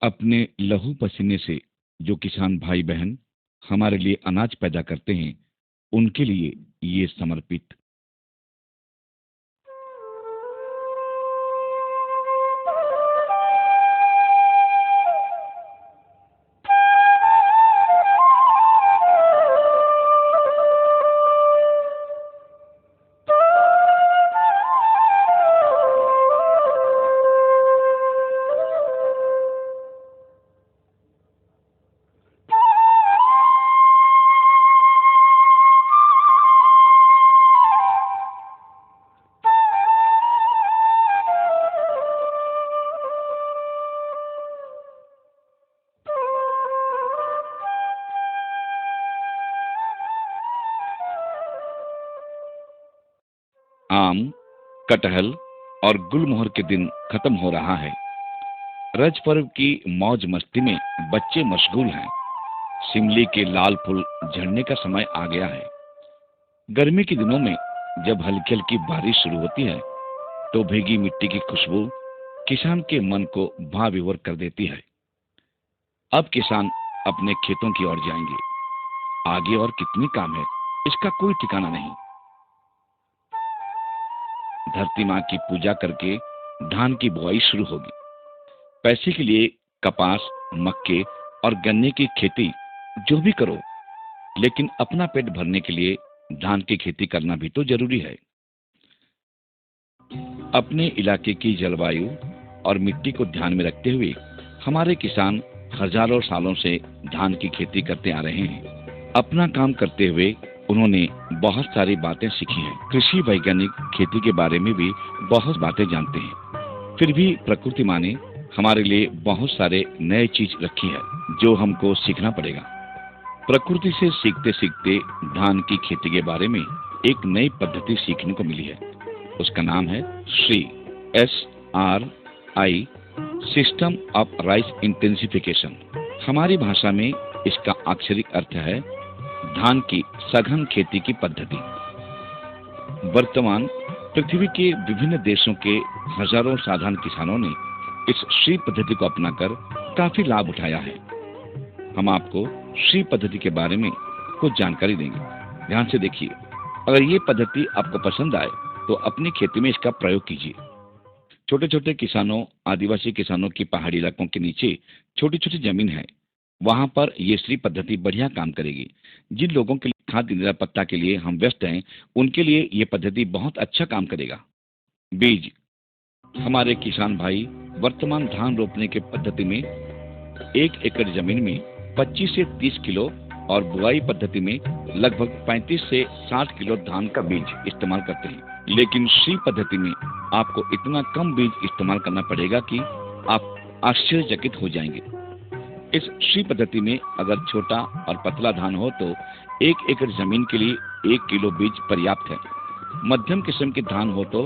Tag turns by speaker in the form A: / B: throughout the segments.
A: अपने लहू पसीने से जो किसान भाई बहन हमारे लिए अनाज पैदा करते हैं, उनके लिए ये समर्पित। आम, कटहल और गुलमोहर के दिन खत्म हो रहा है। रज पर्व की मौज मस्ती में बच्चे मशगूल हैं। शिमली के लाल फूल झड़ने का समय आ गया है। गर्मी के दिनों में जब हल्की हल्की बारिश शुरू होती है तो भीगी मिट्टी की खुशबू किसान के मन को भाव विभोर कर देती है। अब किसान अपने खेतों की ओर जाएंगे। आगे और कितनी काम है, इसका कोई ठिकाना नहीं। धरती माँ की पूजा करके धान की बुआई शुरू होगी। पैसे के लिए कपास, मक्के और गन्ने की खेती जो भी करो, लेकिन अपना पेट भरने के लिए धान की खेती करना भी तो जरूरी है। अपने इलाके की जलवायु और मिट्टी को ध्यान में रखते हुए हमारे किसान हजारों सालों से धान की खेती करते आ रहे हैं। अपना काम करते हुए उन्होंने बहुत सारी बातें सीखी हैं। कृषि वैज्ञानिक खेती के बारे में भी बहुत बातें जानते हैं। फिर भी प्रकृति माँ ने हमारे लिए बहुत सारे नए चीज रखी है जो हमको सीखना पड़ेगा। प्रकृति से सीखते सीखते धान की खेती के बारे में एक नई पद्धति सीखने को मिली है। उसका नाम है Shri, SRI, system of rice intensification. हमारी भाषा में इसका अक्षरिक अर्थ है धान की सघन खेती की पद्धति। वर्तमान पृथ्वी के विभिन्न देशों के हजारों साधारण किसानों ने इस श्री पद्धति को अपनाकर काफी लाभ उठाया है। हम आपको श्री पद्धति के बारे में कुछ जानकारी देंगे। ध्यान से देखिए। अगर ये पद्धति आपको पसंद आए तो अपनी खेती में इसका प्रयोग कीजिए। छोटे छोटे किसानों, आदिवासी किसानों की पहाड़ी इलाकों के नीचे छोटी छोटी जमीन है, वहां पर ये श्री पद्धति बढ़िया काम करेगी। जिन लोगों के लिए खाद्य निरापत्ता के लिए हम व्यस्त हैं, उनके लिए ये पद्धति बहुत अच्छा काम करेगा। बीज, हमारे किसान भाई वर्तमान धान रोपने के पद्धति में 1 एकड़ जमीन में 25 से 30 किलो और बुआई पद्धति में लगभग 35 से 60 किलो धान का बीज इस्तेमाल करते हैं। लेकिन श्री पद्धति में आपको इतना कम बीज इस्तेमाल करना पड़ेगा कि आप आश्चर्यचकित हो जाएंगे। इस श्री पद्धति में अगर छोटा और पतला धान हो तो 1 एकड़ जमीन के लिए 1 किलो बीज पर्याप्त है। मध्यम किस्म के धान हो तो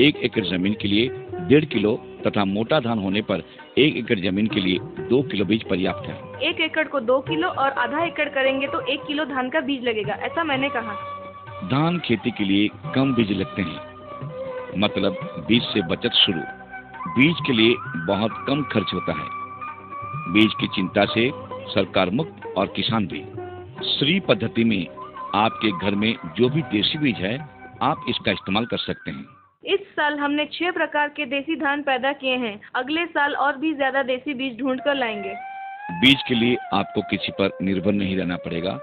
A: 1 एकड़ जमीन के लिए 1.5 किलो तथा मोटा धान होने पर 1 एकड़ जमीन के लिए 2 किलो बीज पर्याप्त है।
B: 1 एकड़ को 2 किलो और आधा एकड़ करेंगे तो 1 किलो धान का बीज लगेगा, ऐसा मैंने कहा।
A: धान खेती के लिए कम बीज लगते हैं, मतलब बीज से बचत शुरू। बीज के लिए बहुत कम खर्च होता है। बीज की चिंता से सरकार मुक्त और किसान भी। श्री पद्धति में आपके घर में जो भी देसी बीज है, आप इसका इस्तेमाल कर सकते हैं।
B: इस साल हमने 6 प्रकार के देसी धान पैदा किए हैं। अगले साल और भी ज्यादा देसी बीज ढूंढ कर लाएंगे।
A: बीज के लिए आपको किसी पर निर्भर नहीं रहना पड़ेगा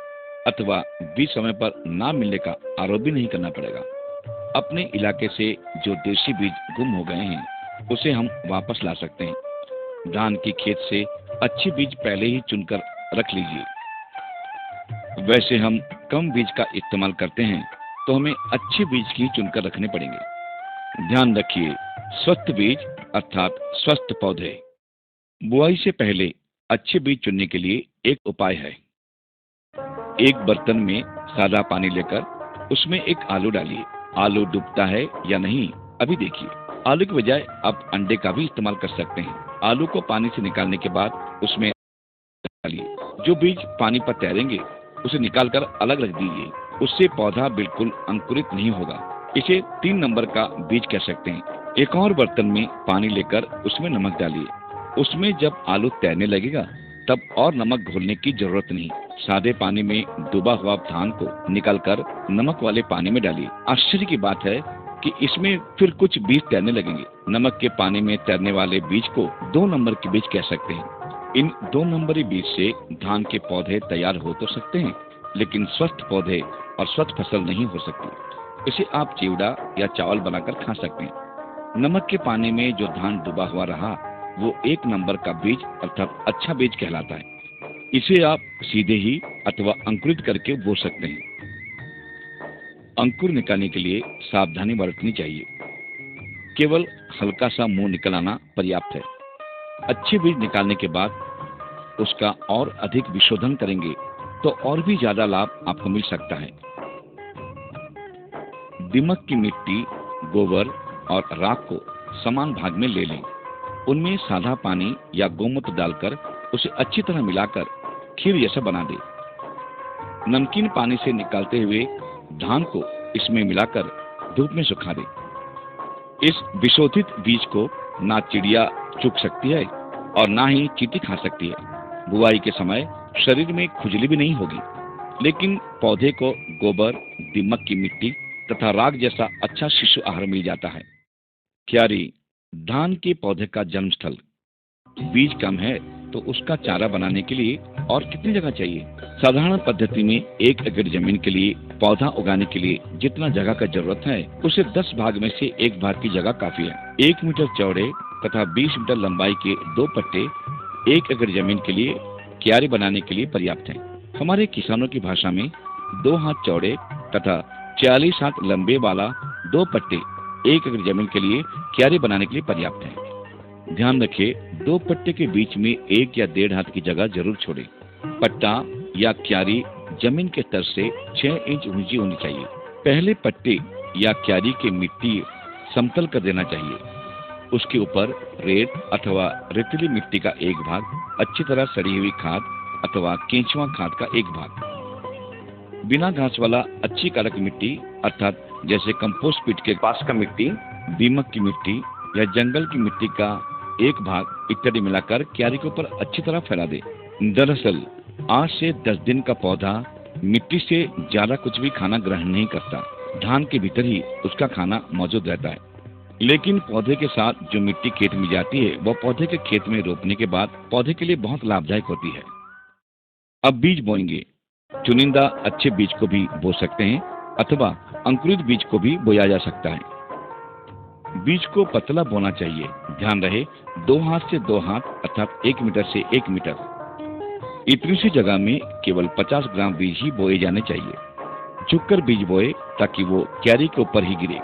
A: अथवा बीज समय पर ना मिलने का आरोप भी नहीं करना पड़ेगा। अपने इलाके से जो देसी बीज गुम हो गए हैं, उसे हम वापस ला सकते हैं। धान की खेत से अच्छे बीज पहले ही चुनकर रख लीजिए। वैसे हम कम बीज का इस्तेमाल करते हैं तो हमें अच्छे बीज की चुनकर रखने पड़ेंगे। ध्यान रखिए, स्वस्थ बीज अर्थात स्वस्थ पौधे। बुआई से पहले अच्छे बीज चुनने के लिए एक उपाय है। एक बर्तन में सादा पानी लेकर उसमें एक आलू डालिए। आलू डूबता है या नहीं अभी देखिए। आलू के बजाय आप अंडे का भी इस्तेमाल कर सकते हैं। आलू को पानी से निकालने के बाद उसमें डालिए। जो बीज पानी पर तैरेंगे उसे निकालकर अलग रख दीजिए। उससे पौधा बिल्कुल अंकुरित नहीं होगा। इसे 3 नंबर का बीज कह सकते हैं। एक और बर्तन में पानी लेकर उसमें नमक डालिए। उसमें जब आलू तैरने लगेगा तब और नमक घोलने की जरूरत नहीं। सादे पानी में डूबा हुआ धान को निकालकर नमक वाले पानी में डालिए। आश्चर्य की बात है कि इसमें फिर कुछ बीज तैरने लगेंगे। नमक के पानी में तैरने वाले बीज को 2 नंबर के बीज कह सकते हैं। इन 2 नंबरी बीज से धान के पौधे तैयार हो तो सकते हैं, लेकिन स्वस्थ पौधे और स्वस्थ फसल नहीं हो सकती। इसे आप चिवड़ा या चावल बनाकर खा सकते हैं। नमक के पानी में जो धान डूबा हुआ रहा वो 1 नंबर का बीज अर्थात अच्छा बीज कहलाता है। इसे आप सीधे ही अथवा अंकुरित करके बो सकते हैं। अंकुर निकालने के लिए सावधानी बरतनी चाहिए। केवल हल्का सा मुंह निकल आना पर्याप्त है। अच्छे बीज निकालने के बाद उसका और अधिक विशोधन करेंगे तो और भी ज्यादा लाभ आपको मिल सकता है। दीमक की मिट्टी, गोबर और राख को समान भाग में ले लें। उनमें सादा पानी या गोमूत्र डालकर उसे अच्छी तरह मिलाकर खीर जैसा बना दें। नमकीन पानी से निकालते हुए धान को इसमें मिलाकर धूप में सुखा दें। इस विशोधित बीज को ना चिड़िया चुग सकती है और ना ही चींटी खा सकती है। बुआई के समय शरीर में खुजली भी नहीं होगी, लेकिन पौधे को गोबर, दीमक की मिट्टी तथा राख जैसा अच्छा शिशु आहार मिल जाता है। क्यारी, धान के पौधे का जन्म स्थल। बीज कम है तो उसका चारा बनाने के लिए और कितनी जगह चाहिए? साधारण पद्धति में 1 एकड़ जमीन के लिए पौधा उगाने के लिए जितना जगह का जरूरत है उसे 10 भाग में से 1 भाग की जगह काफी है। 1 मीटर चौड़े तथा 20 मीटर लंबाई के 2 पट्टे 1 एकड़ जमीन के लिए क्यारी बनाने के लिए पर्याप्त हैं। हमारे किसानों की भाषा में 2 हाथ चौड़े तथा 40 हाथ लंबे वाला 2 पट्टे 1 एकड़ जमीन के लिए क्यारी बनाने के लिए पर्याप्त है। ध्यान रखें, 2 पट्टे के बीच में 1 या 1.5 हाथ की जगह जरूर छोड़ें। पट्टा या क्यारी जमीन के स्तर से 6 इंच ऊंची होनी चाहिए। पहले पट्टे या क्यारी की मिट्टी समतल कर देना चाहिए। उसके ऊपर रेत अथवा रेतीली मिट्टी का 1 भाग, अच्छी तरह सड़ी हुई खाद अथवा केंचुआ खाद का 1 भाग, बिना घास वाला अच्छी कड़क मिट्टी अर्थात जैसे कंपोस्ट पिट के पास का मिट्टी, दीमक की मिट्टी या जंगल की मिट्टी का 1 भाग इत्यादि मिलाकर क्यारी के ऊपर अच्छी तरह फैला दे। दरअसल 8 से 10 दिन का पौधा मिट्टी से ज्यादा कुछ भी खाना ग्रहण नहीं करता। धान के भीतर ही उसका खाना मौजूद रहता है। लेकिन पौधे के साथ जो मिट्टी खेत में जाती है वह पौधे के खेत में रोपने के बाद पौधे के लिए बहुत लाभदायक होती है। अब बीज बोएंगे। चुनिंदा अच्छे बीज को भी बो सकते हैं अथवा अंकुरित बीज को भी बोया जा सकता है। बीज को पतला बोना चाहिए। ध्यान रहे 2 हाथ से 2 हाथ अर्थात 1 मीटर से 1 मीटर। इतनी सी जगह में केवल 50 ग्राम बीज ही बोए जाने चाहिए। झुककर बीज बोए ताकि वो क्यारी के ऊपर ही गिरे,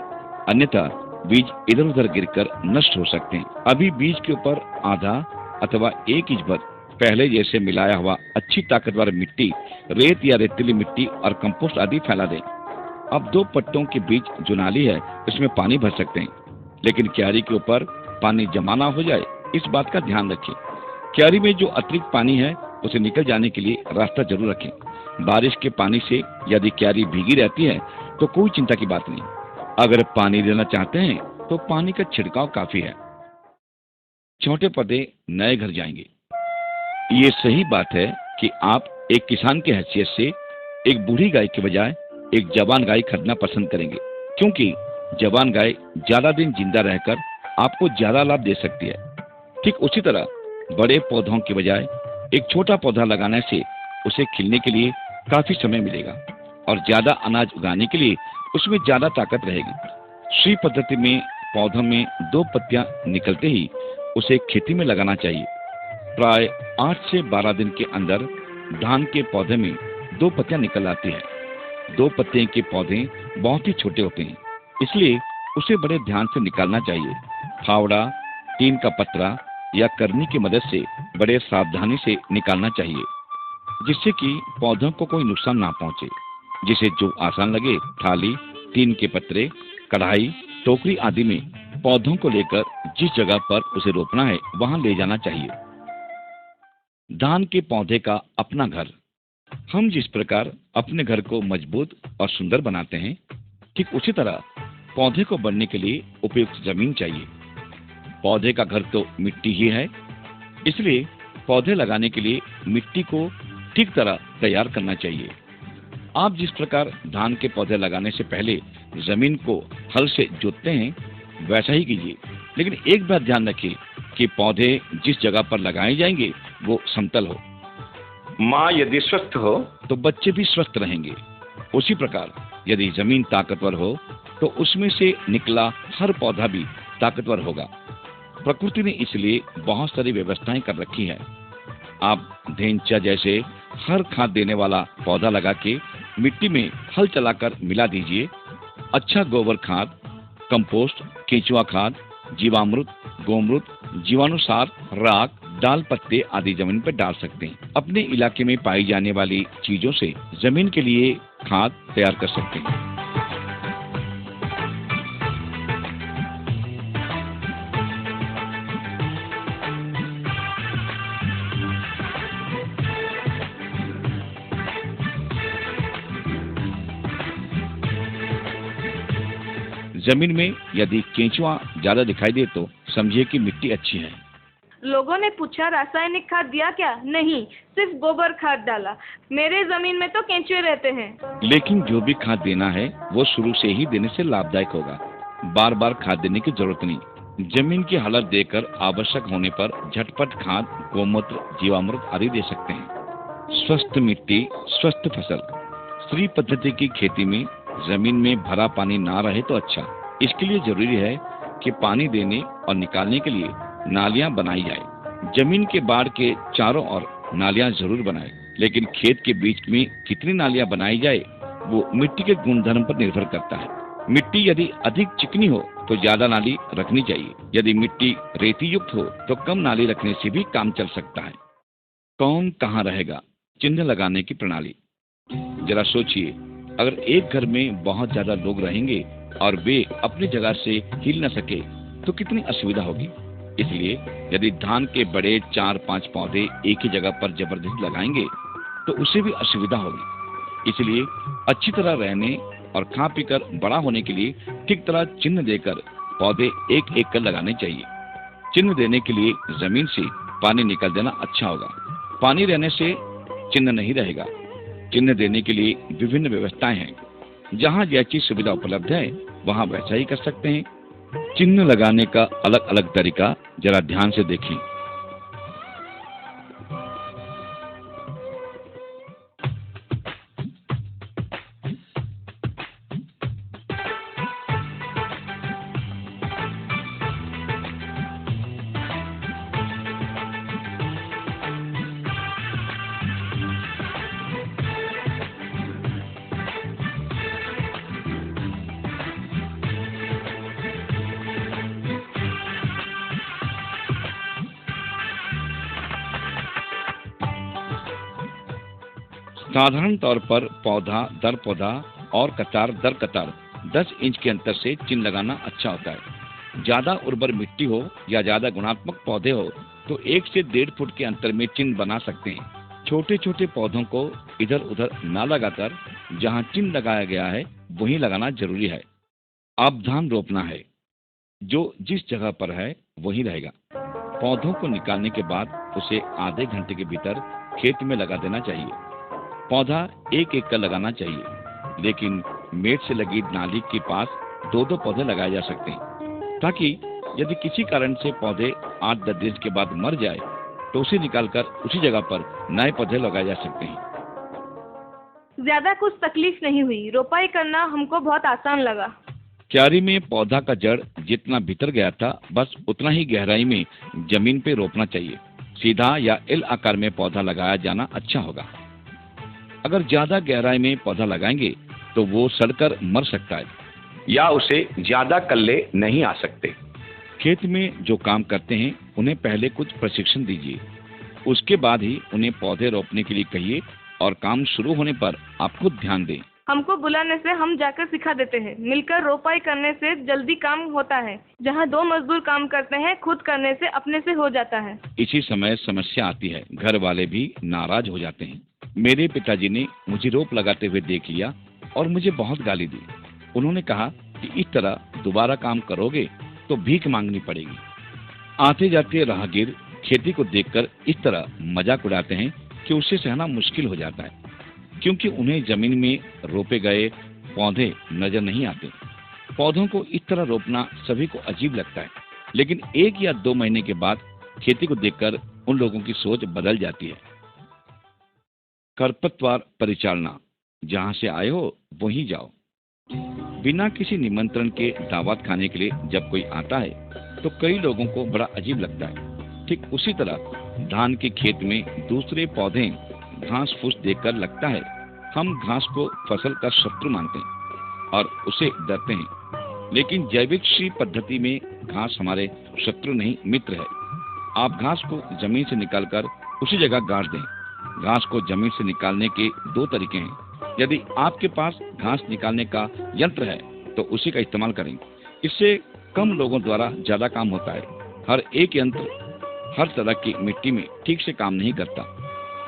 A: अन्यथा बीज इधर उधर गिरकर नष्ट हो सकते हैं। अभी बीज के ऊपर आधा अथवा 1 इंच भर पहले जैसे मिलाया हुआ अच्छी ताकतवर मिट्टी, रेत या रेतीली मिट्टी और कंपोस्ट आदि फैला दें। अब 2 पट्टों के बीच जो नाली है उसमें पानी भर सकते हैं, लेकिन क्यारी के ऊपर पानी जमा ना हो जाए इस बात का ध्यान रखें। क्यारी में जो अतिरिक्त पानी है उसे निकल जाने के लिए रास्ता जरूर रखें। बारिश के पानी से यदि क्यारी भीगी रहती है तो कोई चिंता की बात नहीं। अगर पानी देना चाहते हैं तो पानी का छिड़काव काफी है। छोटे पौधे नए घर जाएंगे। ये सही बात है कि आप एक किसान की हैसियत से एक बूढ़ी गाय के बजाय एक जवान गाय खरीदना पसंद करेंगे, क्योंकि जवान गाय ज्यादा दिन जिंदा रहकर आपको ज्यादा लाभ दे सकती है। ठीक उसी तरह बड़े पौधों के बजाय एक छोटा पौधा लगाने से उसे खिलने के लिए काफी समय मिलेगा और ज्यादा अनाज उगाने के लिए उसमें ज्यादा ताकत रहेगी। श्री पद्धति में पौधों में 2 पत्तियां निकलते ही उसे खेती में लगाना चाहिए। प्राय 8 से 12 दिन के अंदर धान के पौधे में 2 पत्तियां निकल आती है। 2 पत्ते के पौधे बहुत ही छोटे होते हैं, इसलिए उसे बड़े ध्यान से निकालना चाहिए। फावड़ा, टीन का पतरा या करनी की मदद से बड़े सावधानी से निकालना चाहिए, जिससे कि पौधों को कोई नुकसान ना पहुंचे। जिसे जो आसान लगे, थाली, टीन के पत्रे, कढ़ाई, टोकरी आदि में पौधों को लेकर जिस जगह पर उसे रोपना है वहां ले जाना चाहिए। धान के पौधे का अपना घर। हम जिस प्रकार अपने घर को मजबूत और सुंदर बनाते हैं, ठीक उसी तरह पौधे को बढ़ने के लिए उपयुक्त जमीन चाहिए। पौधे का घर तो मिट्टी ही है, इसलिए पौधे लगाने के लिए मिट्टी को ठीक तरह तैयार करना चाहिए। आप जिस प्रकार धान के पौधे लगाने से पहले जमीन को हल से जोतते हैं वैसा ही कीजिए, लेकिन एक बात ध्यान रखिए कि पौधे जिस जगह पर लगाए जाएंगे वो समतल हो।
C: माँ यदि स्वस्थ हो
A: तो बच्चे भी स्वस्थ रहेंगे। उसी प्रकार यदि जमीन ताकतवर हो तो उसमें से निकला हर पौधा भी ताकतवर होगा। प्रकृति ने इसलिए बहुत सारी व्यवस्थाएं कर रखी है। आप ढेंचा जैसे हर खाद देने वाला पौधा लगा के मिट्टी में हल चलाकर मिला दीजिए। अच्छा गोबर खाद, कंपोस्ट, केंचुआ खाद, जीवामृत, गोमृत, जीवाणुसार, राख, दाल पत्ते आदि जमीन पर डाल सकते हैं। अपने इलाके में पाई जाने वाली चीजों से जमीन के लिए खाद तैयार कर सकते हैं। जमीन में यदि केंचुआ ज्यादा दिखाई दे तो समझिए कि मिट्टी अच्छी है।
B: लोगों ने पूछा रासायनिक खाद दिया क्या? नहीं, सिर्फ गोबर खाद डाला। मेरे जमीन में तो केंचुए रहते हैं।
A: लेकिन जो भी खाद देना है वो शुरू से ही देने से लाभदायक होगा। बार बार खाद देने की जरूरत नहीं। जमीन की हालत देकर आवश्यक होने पर झटपट खाद, गोमूत्र, जीवामृत आदि दे सकते हैं। स्वस्थ मिट्टी, स्वस्थ फसल। श्री पद्धति की खेती में जमीन में भरा पानी ना रहे तो अच्छा। इसके लिए जरूरी है कि पानी देने और निकालने के लिए नालियां बनाई जाए। जमीन के बाढ़ के चारों ओर नालियां जरूर बनाएं, लेकिन खेत के बीच में कितनी नालियां बनाई जाए वो मिट्टी के गुणधर्म पर निर्भर करता है। मिट्टी यदि अधिक चिकनी हो तो ज्यादा नाली रखनी चाहिए। यदि मिट्टी रेती युक्त हो तो कम नाली रखने से भी काम चल सकता है। कौन कहाँ रहेगा? चिन्ह लगाने की प्रणाली। जरा सोचिए, अगर एक घर में बहुत ज्यादा लोग रहेंगे और वे अपनी जगह से हिल न सके तो कितनी असुविधा होगी। इसलिए यदि धान के बड़े 4-5 पौधे एक ही जगह पर जबरदस्ती लगाएंगे तो उसे भी असुविधा होगी। इसलिए अच्छी तरह रहने और खा पीकर बड़ा होने के लिए ठीक तरह चिन्ह देकर पौधे एक एक कर लगाने चाहिए। चिन्ह देने के लिए जमीन से पानी निकल देना अच्छा होगा। पानी रहने से चिन्ह नहीं रहेगा। चिन्ह देने के लिए विभिन्न व्यवस्थाएं हैं। जहाँ जैसी सुविधा उपलब्ध है वहाँ वैसा ही कर सकते हैं। चिन्ह लगाने का अलग अलग तरीका जरा ध्यान से देखें। साधारण तौर पर पौधा दर पौधा और कतार दर कतार 10 इंच के अंतर से चिन्ह लगाना अच्छा होता है। ज्यादा उर्वर मिट्टी हो या ज्यादा गुणात्मक पौधे हो तो 1 से 1.5 फुट के अंतर में चिन्ह बना सकते हैं। छोटे छोटे पौधों को इधर उधर न लगाकर जहाँ चिन्ह लगाया गया है वहीं लगाना जरूरी है। अब धान रोपना है, जो जिस जगह पर है वहीं रहेगा। पौधों को निकालने के बाद उसे आधे घंटे के भीतर खेत में लगा देना चाहिए। पौधा एक एक कर लगाना चाहिए, लेकिन मेड़ से लगी नाली के पास 2-2 पौधे लगाए जा सकते हैं, ताकि यदि किसी कारण से पौधे 8-10 दिन के बाद मर जाए तो उसे निकालकर उसी जगह पर नए पौधे लगाए जा सकते हैं।
B: ज्यादा कुछ तकलीफ नहीं हुई। रोपाई करना हमको बहुत आसान लगा।
A: क्यारी में पौधा का जड़ जितना भीतर गया था बस उतना ही गहराई में जमीन पे रोपना चाहिए। सीधा या एल आकार में पौधा लगाया जाना अच्छा होगा। अगर ज्यादा गहराई में पौधा लगाएंगे तो वो सड़कर मर सकता है
C: या उसे ज्यादा कल्ले नहीं आ सकते।
A: खेत में जो काम करते हैं उन्हें पहले कुछ प्रशिक्षण दीजिए, उसके बाद ही उन्हें पौधे रोपने के लिए कहिए और काम शुरू होने पर आप खुद ध्यान दें।
B: हमको बुलाने से हम जाकर सिखा देते हैं। मिलकर रोपाई करने से जल्दी काम होता है। जहाँ 2 मजदूर काम करते हैं खुद करने से अपने से हो जाता है।
A: इसी समय समस्या आती है, घर वाले भी नाराज हो जाते हैं। मेरे पिताजी ने मुझे रोप लगाते हुए देख लिया और मुझे बहुत गाली दी। उन्होंने कहा कि इस तरह दोबारा काम करोगे तो भीख मांगनी पड़ेगी। आते जाते राहगीर खेती को देखकर इस तरह मजाक उड़ाते हैं कि उसे सहना मुश्किल हो जाता है, क्योंकि उन्हें जमीन में रोपे गए पौधे नजर नहीं आते। पौधों को इस तरह रोपना सभी को अजीब लगता है, लेकिन 1 या 2 महीने के बाद खेती को देखकर उन लोगों की सोच बदल जाती है। खरपतवार परिचालना, जहां से आए हो वहीं जाओ। बिना किसी निमंत्रण के दावत खाने के लिए जब कोई आता है तो कई लोगों को बड़ा अजीब लगता है। ठीक उसी तरह धान के खेत में दूसरे पौधे घास फूस देखकर लगता है हम घास को फसल का शत्रु मानते हैं और उसे डरते हैं, लेकिन जैविक कृषि पद्धति में घास हमारे शत्रु नहीं, मित्र है। आप घास को जमीन से निकालकर उसी जगह गाड़ दें। घास को जमीन से निकालने के 2 तरीके हैं। यदि आपके पास घास निकालने का यंत्र है तो उसी का इस्तेमाल करें। इससे कम लोगों द्वारा ज्यादा काम होता है। हर एक यंत्र हर तरह की मिट्टी में ठीक से काम नहीं करता।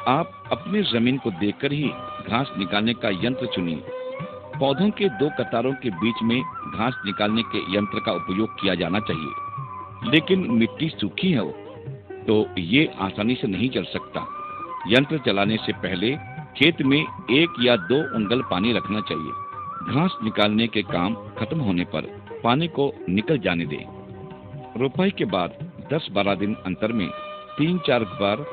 A: आप अपनी जमीन को देखकर ही घास निकालने का यंत्र चुनिए। पौधों के 2 कतारों के बीच में घास निकालने के यंत्र का उपयोग किया जाना चाहिए, लेकिन मिट्टी सूखी है तो ये आसानी से नहीं चल सकता। यंत्र चलाने से पहले खेत में 1 या 2 उंगल पानी रखना चाहिए। घास निकालने के काम खत्म होने पर पानी को निकल जाने दें। रोपाई के बाद 10-12 दिन अंतर में 3-4 बार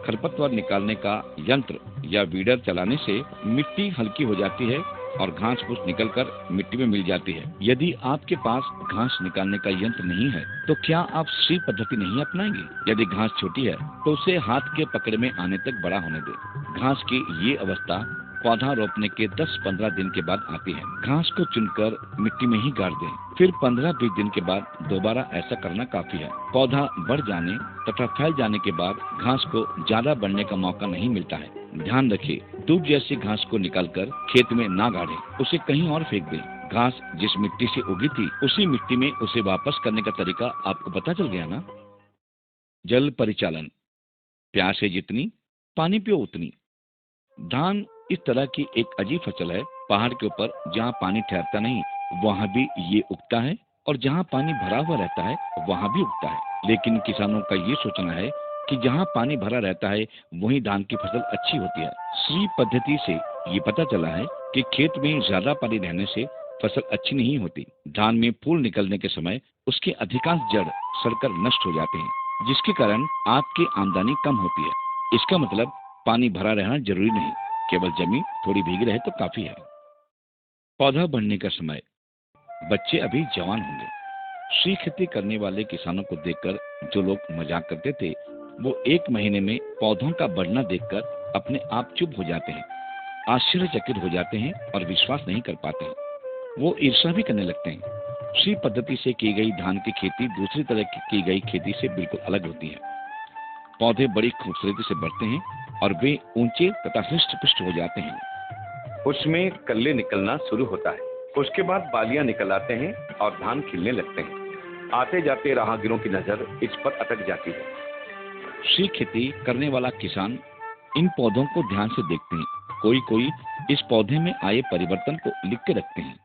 A: खरपतवार निकालने का यंत्र या वीडर चलाने से मिट्टी हल्की हो जाती है और घास फूस निकलकर मिट्टी में मिल जाती है। यदि आपके पास घास निकालने का यंत्र नहीं है तो क्या आप सी पद्धति नहीं अपनाएंगे? यदि घास छोटी है तो उसे हाथ के पकड़ में आने तक बड़ा होने दें। घास की ये अवस्था पौधा रोपने के 10-15 दिन के बाद आती है। घास को चुनकर मिट्टी में ही गाड़ दें। फिर 15-20 दिन के बाद दोबारा ऐसा करना काफी है। पौधा बढ़ जाने तथा फैल जाने के बाद घास को ज्यादा बढ़ने का मौका नहीं मिलता है। ध्यान रखिए, दूब जैसी घास को निकालकर खेत में ना गाड़ें, उसे कहीं और फेंक दें। घास जिस मिट्टी से उगी थी उसी मिट्टी में उसे वापस करने का तरीका आपको पता चल गया ना? जल परिचालन, प्यास है जितनी पानी पियो उतनी। धान इस तरह की एक अजीब फसल है। पहाड़ के ऊपर जहाँ पानी ठहरता नहीं वहाँ भी ये उगता है और जहाँ पानी भरा हुआ रहता है वहाँ भी उगता है। लेकिन किसानों का ये सोचना है कि जहाँ पानी भरा रहता है वहीं धान की फसल अच्छी होती है। सी पद्धति से ये पता चला है कि खेत में ज्यादा पानी रहने से फसल अच्छी नहीं होती। धान में फूल निकलने के समय उसके अधिकांश जड़ सड़कर नष्ट हो जाते हैं, जिसके कारण आपकी आमदनी कम होती है। इसका मतलब पानी भरा रहना जरूरी नहीं, केवल जमीन थोड़ी भीगी रहे तो काफी है। पौधा बढ़ने का समय, बच्चे अभी जवान होंगे। सी खेती करने वाले किसानों को देखकर जो लोग मजाक करते थे वो 1 महीने में पौधों का बढ़ना देखकर अपने आप चुप हो जाते हैं, आश्चर्यचकित हो जाते हैं और विश्वास नहीं कर पाते हैं। वो ईर्ष्या भी करने लगते हैं। सी पद्धति से की गई धान की खेती दूसरी तरह की गई खेती से बिल्कुल अलग होती है। पौधे बड़ी खूबसूरती से बढ़ते हैं और वे ऊंचे तथा हृष्ट-पुष्ट हो जाते हैं।
C: उसमें कल्ले निकलना शुरू होता है। उसके बाद बालियां निकल आते हैं और धान खिलने लगते हैं। आते जाते राहगीरों की नजर इस पर अटक जाती है।
A: सी खेती करने वाला किसान इन पौधों को ध्यान से देखते हैं। कोई कोई इस पौधे में आए परिवर्तन को लिख के रखते हैं।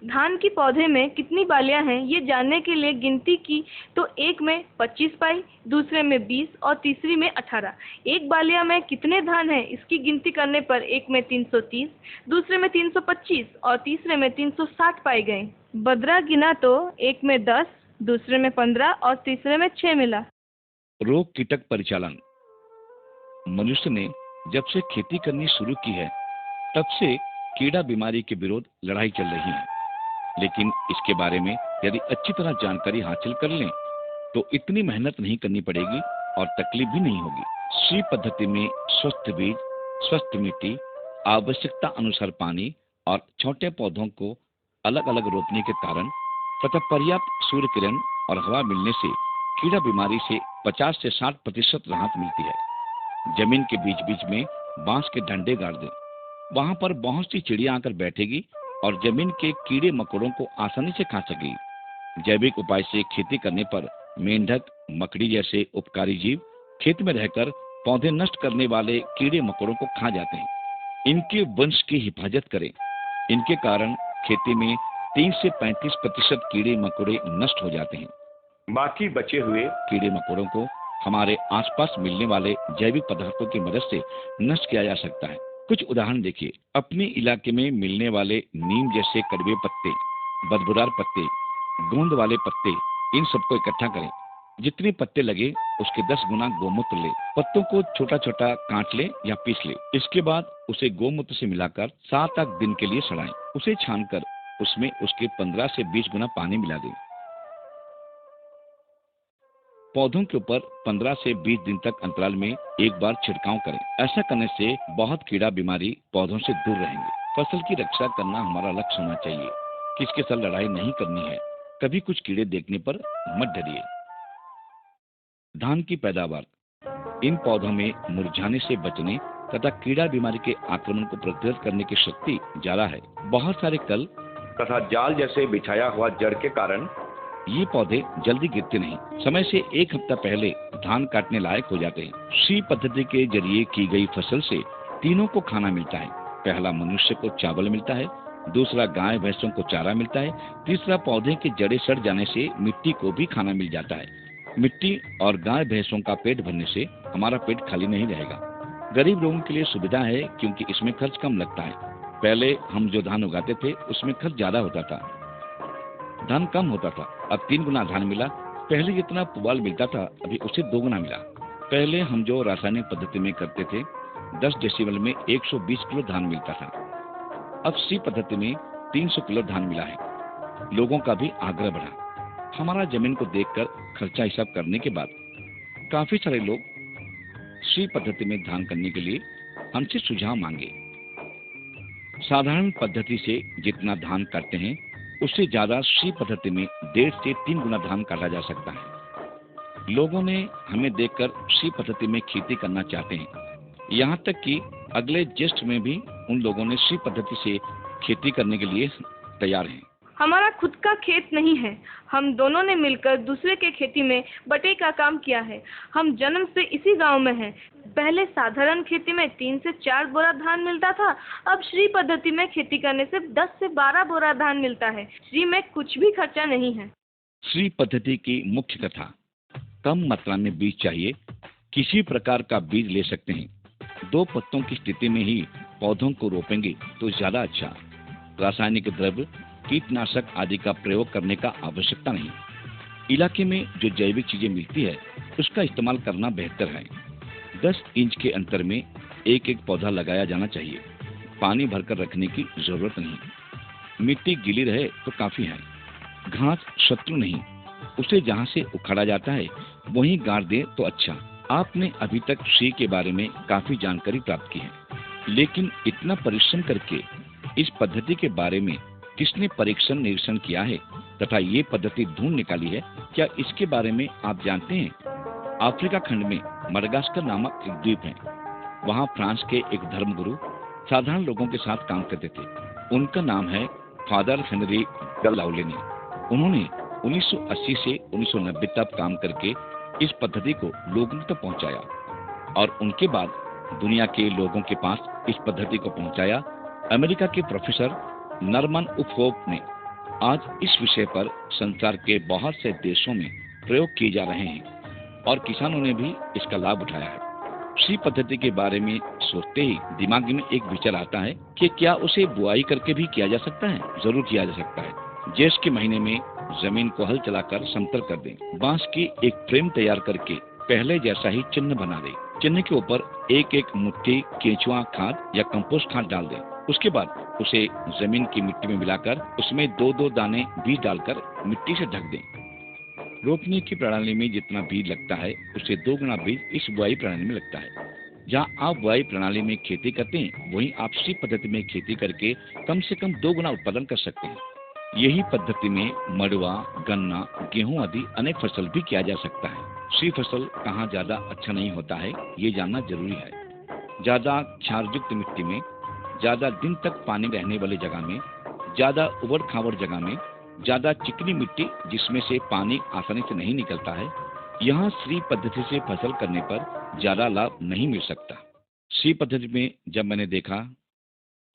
B: धान की पौधे में कितनी बालियां हैं ये जानने के लिए गिनती की तो एक में 25 पाई, दूसरे में 20 और तीसरी में 18। एक बालिया में कितने धान हैं इसकी गिनती करने पर एक में 330, दूसरे में 325 और तीसरे में 360 पाए गए। बदरा गिना तो एक में 10, दूसरे में 15 और तीसरे में 6 मिला।
A: रोग कीटक परिचालन, मनुष्य ने जब से खेती करनी शुरू की है तब से कीड़ा बीमारी के विरुद्ध लड़ाई चल रही है, लेकिन इसके बारे में यदि अच्छी तरह जानकारी हासिल कर लें तो इतनी मेहनत नहीं करनी पड़ेगी और तकलीफ भी नहीं होगी। सी पद्धति में स्वस्थ बीज, स्वस्थ मिट्टी, आवश्यकता अनुसार पानी और छोटे पौधों को अलग अलग रोपने के कारण तथा पर्याप्त सूर्य किरण और हवा मिलने से कीड़ा बीमारी से 50 से 60% राहत मिलती है। जमीन के बीच बीच में बांस के डंडे गाड़ दें। वहां पर बहुत सी चिड़िया आकर बैठेगी और जमीन के कीड़े मकोड़ों को आसानी से खा सकेगी। जैविक उपाय से खेती करने पर मेंढक, मकड़ी जैसे उपकारी जीव खेत में रहकर पौधे नष्ट करने वाले कीड़े मकोड़ों को खा जाते हैं। इनके वंश की हिफाजत करें। इनके कारण खेती में 3 से 35% कीड़े मकोड़े नष्ट हो जाते हैं।
C: बाकी बचे हुए
A: कीड़े मकोड़ों को हमारे आसपास मिलने वाले जैविक पदार्थों की मदद से नष्ट किया जा सकता है। कुछ उदाहरण देखिए। अपने इलाके में मिलने वाले नीम जैसे कड़वे पत्ते, बदबूदार पत्ते, गोंद वाले पत्ते, इन सबको इकट्ठा करें। जितने पत्ते लगे उसके 10 गुना गौमूत्र ले। पत्तों को छोटा छोटा काट ले या पीस ले। इसके बाद उसे गौमूत्र से मिलाकर 7-8 दिन के लिए सड़ाएं। उसे छानकर उसमें उसके 15 से 20 गुना पानी मिला दें। पौधों के ऊपर 15 से 20 दिन तक अंतराल में एक बार छिड़काव करें। ऐसा करने से बहुत कीड़ा बीमारी पौधों से दूर रहेंगे। फसल की रक्षा करना हमारा लक्ष्य होना चाहिए। किसके साथ लड़ाई नहीं करनी है। कभी कुछ कीड़े देखने पर मत डरिए। धान की पैदावार। इन पौधों में मुरझाने से बचने तथा कीड़ा बीमारी के आक्रमण को प्रतिरोध करने की शक्ति ज्यादा है। बहुत सारे कल
C: तथा जाल जैसे बिछाया हुआ जड़ के कारण
A: ये पौधे जल्दी गिरते नहीं। समय से 1 हफ्ता पहले धान काटने लायक हो जाते हैं। सी पद्धति के जरिए की गई फसल से तीनों को खाना मिलता है। पहला मनुष्य को चावल मिलता है, दूसरा गाय भैंसों को चारा मिलता है, तीसरा पौधे की जड़ें सड़ जाने से मिट्टी को भी खाना मिल जाता है। मिट्टी और गाय भैंसों का पेट भरने से हमारा पेट खाली नहीं रहेगा। गरीब लोगों के लिए सुविधा है क्योंकि इसमें खर्च कम लगता है। पहले हम जो धान उगाते थे उसमें खर्च ज्यादा होता था, धान कम होता था। अब 3 गुना धान मिला। पहले जितना पुआल मिलता था अभी उससे 2 गुना मिला। पहले हम जो रासायनिक पद्धति में करते थे 10 डेसिबल में 120 किलो धान मिलता था। अब सी पद्धति में 300 किलो धान मिला है। लोगों का भी आग्रह बढ़ा। हमारा जमीन को देखकर खर्चा हिसाब करने के बाद काफी सारे लोग सी पद्धति में धान करने के लिए हमसे सुझाव मांगे। साधारण पद्धति से जितना धान काटते हैं उससे ज्यादा सी पद्धति में 1.5 से 3 गुना धान काटा जा सकता है। लोगों ने हमें देखकर सी पद्धति में खेती करना चाहते हैं। यहाँ तक कि अगले ज्येष्ठ में भी उन लोगों ने सी पद्धति से खेती करने के लिए तैयार हैं।
B: हमारा खुद का खेत नहीं है। हम दोनों ने मिलकर दूसरे के खेती में बटे का काम किया है। हम जन्म से इसी गांव में हैं। पहले साधारण खेती में 3 से 4 बोरा धान मिलता था। अब श्री पद्धति में खेती करने से 10 से 12 बोरा धान मिलता है। श्री में कुछ भी खर्चा नहीं है।
A: श्री पद्धति की मुख्य कथा। कम मात्रा में बीज चाहिए। किसी प्रकार का बीज ले सकते हैं। 2 पत्तों की स्थिति में ही पौधों को रोपेंगे तो ज्यादा अच्छा। रासायनिक द्रव्य, कीटनाशक आदि का प्रयोग करने का आवश्यकता नहीं। इलाके में जो जैविक चीजें मिलती है उसका इस्तेमाल करना बेहतर है। 10 इंच के अंतर में एक एक पौधा लगाया जाना चाहिए। पानी भरकर रखने की जरूरत नहीं। मिट्टी गीली रहे तो काफी है। घास शत्रु नहीं, उसे जहाँ से उखाड़ा जाता है वहीं गाड़ दे तो अच्छा। आपने अभी तक श्री के बारे में काफी जानकारी प्राप्त की है, लेकिन इतना परिश्रम करके इस पद्धति के बारे में किसने परीक्षण निरीक्षण किया है तथा ये पद्धति ढूंढ निकाली है, क्या इसके बारे में आप जानते हैं? अफ्रीका खंड में मडागास्कर नामक एक द्वीप है। वहाँ फ्रांस के एक धर्मगुरु साधारण लोगों के साथ काम करते थे। उनका नाम है फादर हेनरी लाउलेनी। उन्होंने 1980 से 1990 तक काम करके इस पद्धति को लोगों तक पहुंचाया और उनके बाद दुनिया के लोगों के पास इस पद्धति को पहुंचाया। अमेरिका के प्रोफेसर नॉर्मन उफहोफ ने आज इस विषय पर संसार के बहुत से देशों में प्रयोग किए जा रहे हैं और किसानों ने भी इसका लाभ उठाया है। श्री पद्धति के बारे में सोचते ही दिमाग में एक विचार आता है कि क्या उसे बुआई करके भी किया जा सकता है? जरूर किया जा सकता है। ज्येष्ठ के महीने में जमीन को हल चलाकर समतल कर दें। बांस की एक फ्रेम तैयार करके पहले जैसा ही चिन्ह बना दें। चिन्ह के ऊपर एक एक मुट्ठी केंचुआ खाद या कंपोस्ट खाद डाल दें। उसके बाद उसे जमीन की मिट्टी में मिलाकर उसमें 2-2 दाने बीज डालकर मिट्टी से ढक दें। रोपने की प्रणाली में जितना बीज लगता है उससे 2 गुना बीज इस बुआई प्रणाली में लगता है। जहाँ आप बुआई प्रणाली में खेती करते हैं वहीं आप श्री पद्धति में खेती करके कम से कम 2 गुना उत्पादन कर सकते हैं। यही पद्धति में मड़ुआ, गन्ना, गेहूं आदि अनेक फसल भी किया जा सकता है। श्री फसल कहाँ ज्यादा अच्छा नहीं होता है ये जानना जरूरी है। ज्यादा क्षारयुक्त मिट्टी में, ज्यादा दिन तक पानी रहने वाली जगह में, ज्यादा उबड़ खाबड़ जगह में, ज्यादा चिकनी मिट्टी जिसमें से पानी आसानी से नहीं निकलता है, यहाँ श्री पद्धति से फसल करने पर ज्यादा लाभ नहीं मिल सकता। श्री पद्धति में जब मैंने देखा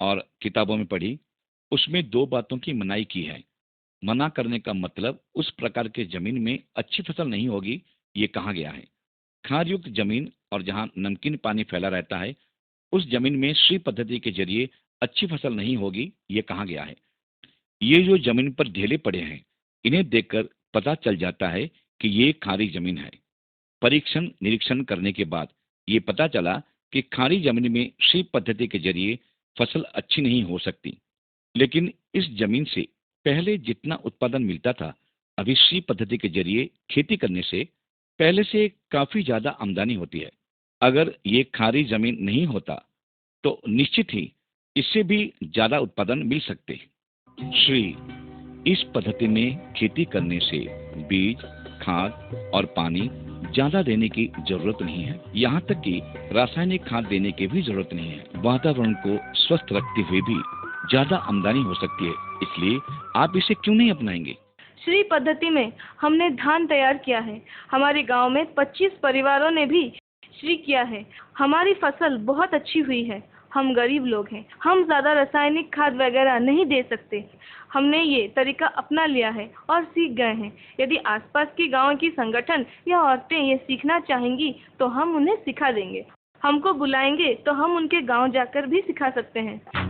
A: और किताबों में पढ़ी, उसमें दो बातों की मनाही की है। मना करने का मतलब उस प्रकार के जमीन में अच्छी फसल नहीं होगी, ये कहा गया है। खार युक्त जमीन और जहां नमकीन पानी फैला रहता है, उस जमीन में श्री पद्धति के जरिए अच्छी फसल नहीं होगी, ये कहा गया है। ये जो जमीन पर ढेले पड़े हैं, इन्हें देखकर पता चल जाता है कि ये खारी जमीन है। परीक्षण निरीक्षण करने के बाद ये पता चला कि खारी जमीन में श्री पद्धति के जरिए फसल अच्छी नहीं हो सकती। लेकिन इस जमीन से पहले जितना उत्पादन मिलता था, अभी श्री पद्धति के जरिए खेती करने से पहले से काफी ज्यादा आमदनी होती है। अगर ये खारी जमीन नहीं होता तो निश्चित ही इससे भी ज्यादा उत्पादन मिल सकते। श्री, इस पद्धति में खेती करने से बीज, खाद और पानी ज्यादा देने की जरूरत नहीं है। यहाँ तक कि रासायनिक खाद देने की भी जरूरत नहीं है। वातावरण को स्वस्थ रखते हुए भी ज्यादा आमदनी हो सकती है। इसलिए आप इसे क्यों नहीं अपनाएंगे?
B: श्री पद्धति में हमने धान तैयार किया है। हमारे गांव में 25 परिवारों ने भी श्री किया है। हमारी फसल बहुत अच्छी हुई है। हम गरीब लोग हैं, हम ज्यादा रासायनिक खाद वगैरह नहीं दे सकते। हमने ये तरीका अपना लिया है और सीख गए हैं। यदि आसपास के गांव की संगठन या औरतें ये सीखना चाहेंगी तो हम उन्हें सिखा देंगे। हमको बुलाएंगे तो हम उनके गांव जाकर भी सिखा सकते हैं।